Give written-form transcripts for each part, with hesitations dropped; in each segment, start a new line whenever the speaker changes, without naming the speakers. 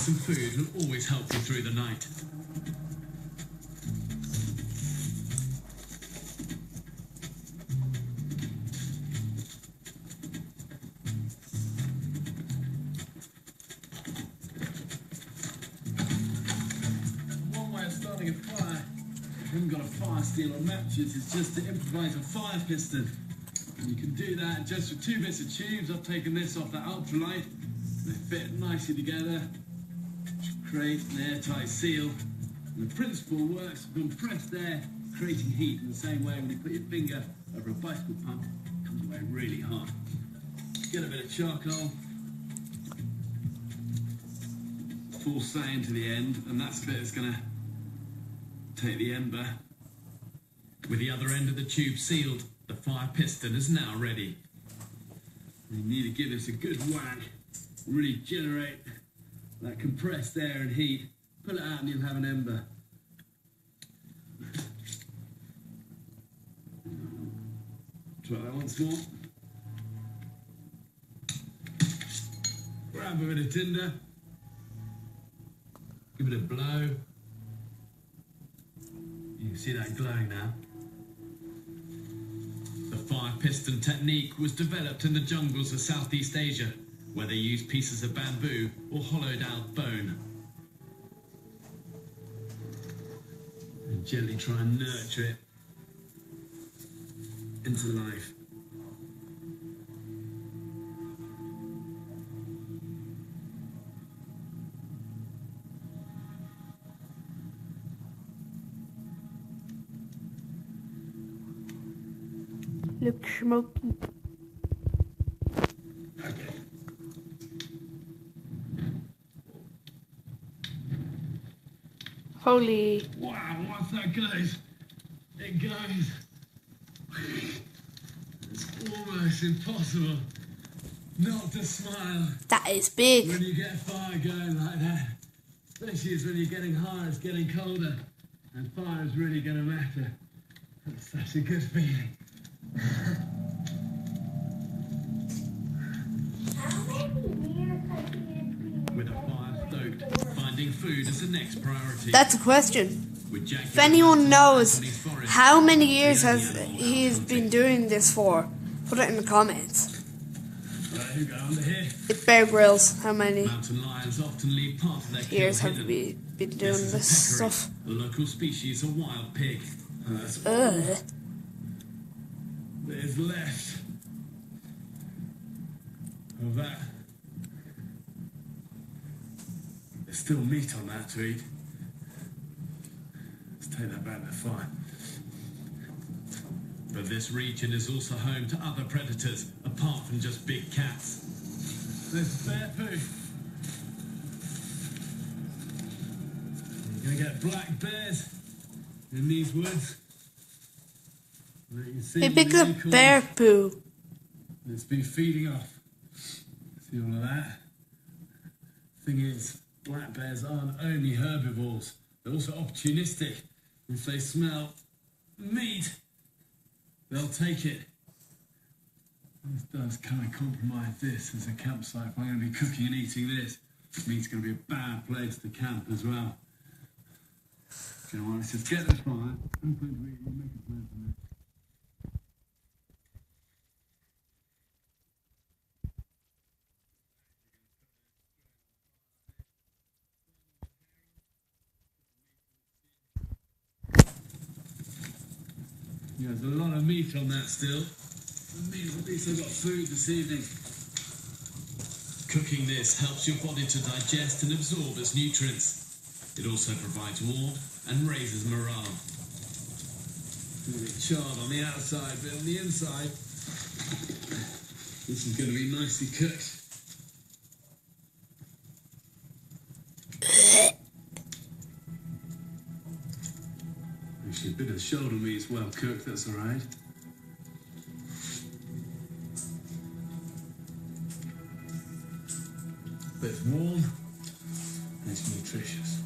some food will always help you through the night. One way of starting a fire, if you haven't got a fire steel or matches, is just to improvise a fire piston. And you can do that just with 2 bits of tubes. I've taken this off that ultralight. They fit nicely together to create an airtight seal. And the principle works with compressed air, creating heat in the same way when you put your finger over a bicycle pump, it comes away really hot. Get a bit of charcoal, force that into the end, and that's the bit that's going to take the ember. With the other end of the tube sealed, the fire piston is now ready. You need to give this a good whack, really generate that compressed air and heat. Pull it out and you'll have an ember. Try that once more. Grab a bit of tinder. Give it a blow. You can see that glowing now. The fire piston technique was developed in the jungles of Southeast Asia, where they used pieces of bamboo or hollowed out bone. And gently try and nurture it into life.
Look smoky.
Okay.
Holy.
Wow, once that goes, it goes. It's almost impossible not to smile
That is big.
when you get fire going like that. Especially as when you're getting higher, it's getting colder, and fire is really going to matter. That's such a good feeling. With a fire stoked, finding food is the next priority.
That's a question.
With Jack
If anyone knows
in his forest,
how many years has he's been doing this for, put it in the comments.
Right, who go under here?
It's Bear Grylls. How many
Mountain lions often leave part of their kill
years have
hidden.
we been doing
This is a
this
peccary.
stuff?
The local species, a wild pig. That's all
Ugh.
there's left of that. There's still meat on that to eat. Let's take that back to the fire. But this region is also home to other predators, apart from just big cats. There's bear poo. You're gonna get black bears in these woods. You can see
He
the
picked up
acorns.
bear poo.
It's been feeding off. See all of that? Thing is, black bears aren't only herbivores, they're also opportunistic. If they smell meat, they'll take it. This does kind of compromise this as a campsite. If I'm going to be cooking and eating this, it means it's going to be a bad place to camp as well. Do you know what? Let's just get this fire. I'm going to make a plan for this. Yeah, there's a lot of meat on that still. That means at least I've got food this evening. Cooking this helps your body to digest and absorb its nutrients. It also provides warmth and raises morale. A bit charred on the outside, but on the inside, this is going to be nicely cooked. Actually, a bit of the shoulder meat is well cooked, that's alright. But it's warm and it's nutritious.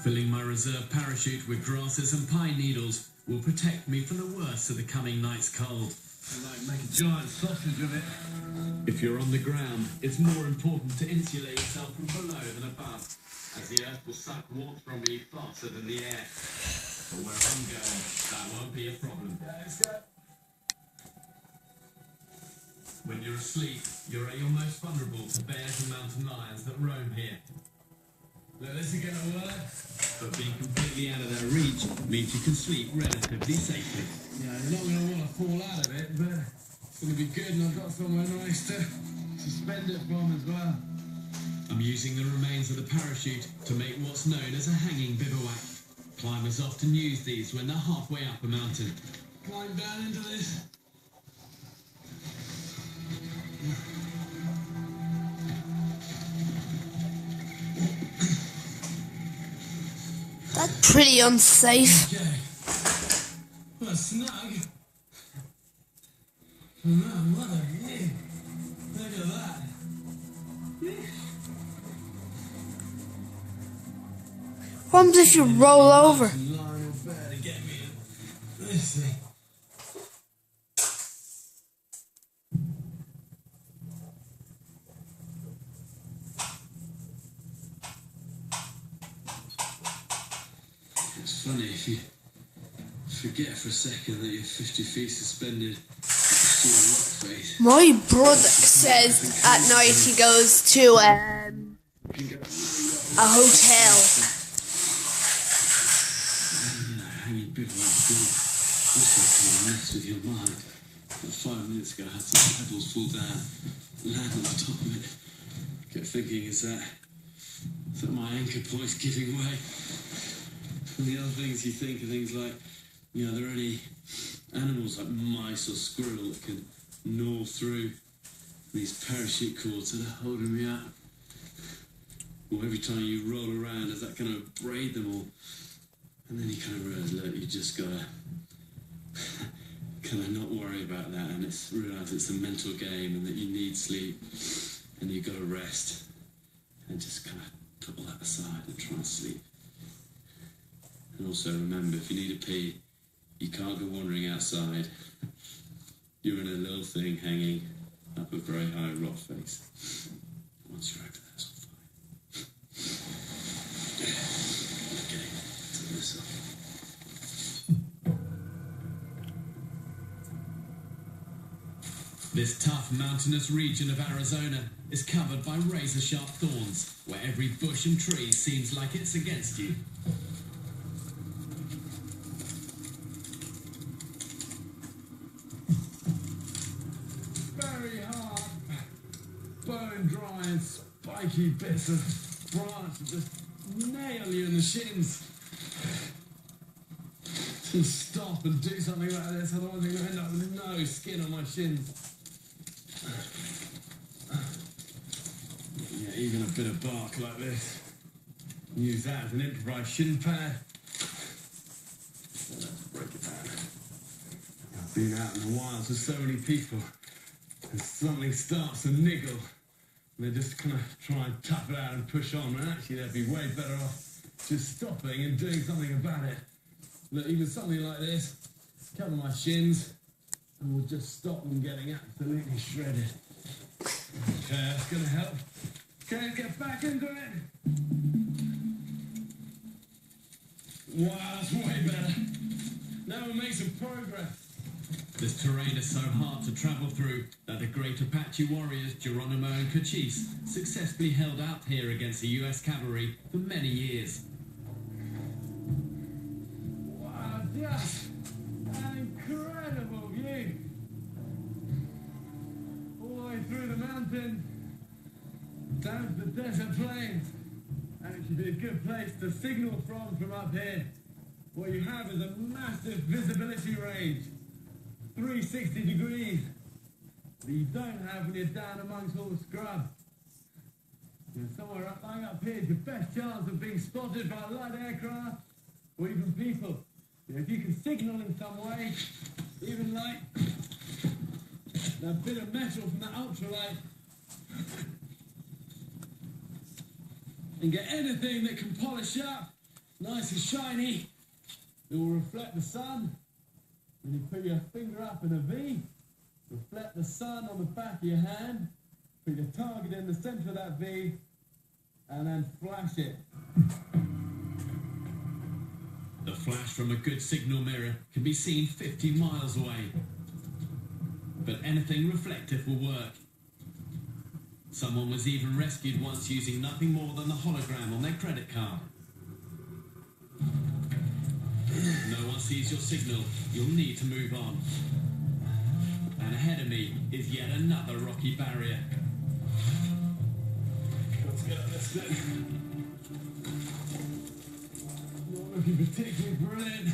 Filling my reserve parachute with grasses and pine needles will protect me from the worst of the coming night's cold. and like make a giant sausage of it. If you're on the ground, it's more important to insulate yourself from below than above, as the earth will suck warmth from you faster than the air. But where I'm going, that won't be a problem. Let's go. When you're asleep, you're at your most vulnerable to bears and mountain lions that roam here. Now, this is going to work, but being completely out of their reach means you can sleep relatively safely. Yeah, you're not going to want to fall out of it, but it's going to be good, and I've got somewhere nice to suspend it from as well. I'm using the remains of the parachute to make what's known as a hanging bivouac. Climbers often use these when they're halfway up a mountain. Climb down into this.
That's pretty unsafe.
Okay. Well, snug. Oh, what a view. Look at that.
What happens if you roll over?
Let's see. It's funny if you forget for a second that you're 50 feet suspended. You see a rock face.
My brother says at night he goes to a hotel.
Hanging bivouac also can mess with your mind. About 5 minutes ago, I had some pebbles fall down, land on the top of it. I kept thinking, is that my anchor point's giving way? And the other things you think are things like, you know, are there any animals like mice or squirrel that can gnaw through these parachute cords that are holding me up? Or every time you roll around, is that going to braid them all? And then you kind of realise, look, you just got to kind of not worry about that and realise it's a mental game and that you need sleep and you've got to rest and just kind of put all that aside and try and sleep. And also remember, if you need a pee, you can't go wandering outside. You're in a little thing hanging up a very high rock face. Once you're over there, it's all fine. Okay, turn this off. This tough mountainous region of Arizona is covered by razor-sharp thorns, where every bush and tree seems like it's against you. Very hard, bone-dry and spiky bits of branch that just nail you in the shins. To stop and do something like this, otherwise I'm going to end up with no skin on my shins. Yeah, even a bit of bark like this. Use that as an improvised shin pad. Let's break it down. I've been out in the wild with so many people, and something starts to niggle, and they just kind of try and tough it out and push on, and actually they'd be way better off just stopping and doing something about it. Look, even something like this, cover my shins, and we'll just stop them getting absolutely shredded. Okay, that's going to help. Okay, get back into it. Wow, that's way better. Now we'll make some progress. This terrain is so hard to travel through that the great Apache warriors Geronimo and Cochise successfully held out here against the US cavalry for many years. Wow, just an incredible view. All the way through the mountain, down to the desert plains. Actually be a good place to signal from up here. What you have is a massive visibility range, 360 degrees, that you don't have when you're down amongst all the scrub. You know, somewhere up, lying up here is your best chance of being spotted by a light aircraft or even people. You know, if you can signal in some way, even like that bit of metal from that ultralight, and get anything that can polish up, nice and shiny, it will reflect the sun. When you put your finger up in a V, Reflect the sun on the back of your hand, put your target in the centre of that V, and then flash it. The flash from a good signal mirror can be seen 50 miles away, but anything reflective will work. Someone was even rescued once using nothing more than the hologram on their credit card. No one sees your signal, you'll need to move on. And ahead of me is yet another rocky barrier. Let's get up this thing. Not looking particularly brilliant.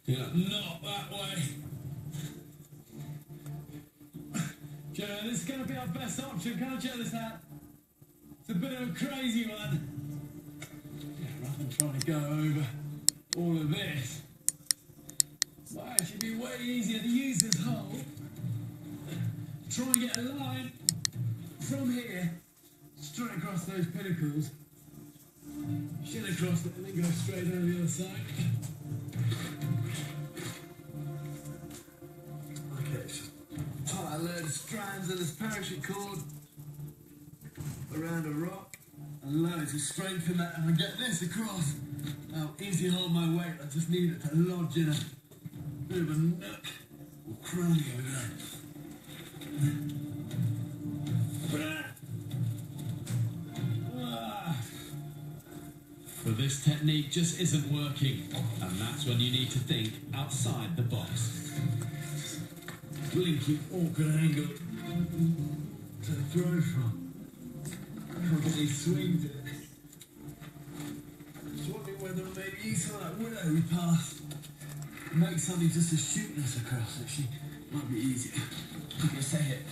Yeah, not that way. Joe, this is going to be our best option. Can't check this out. It's a bit of a crazy one. Yeah, rather than trying to go over all of this, it might actually be way easier to use this hole. Try and get a line from here, straight across those pinnacles, shin across it, and then go straight down the other side. Okay, just tie a load of strands of this parachute cord around a rock, and loads of strength in that, and I get this across. Now, easy to hold my weight, I just need it to lodge in a bit of a nook or cranny over there. But this technique just isn't working, and that's when you need to think outside the box. Blinking awkward angle to throw from. Can't get any swing to it. Just wondering whether maybe use some of that willow we passed. Make something just to shoot this across, actually. Might be easier. I'm gonna say it.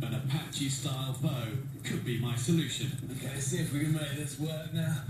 An Apache style bow could be my solution. Okay, see if we can make this work now.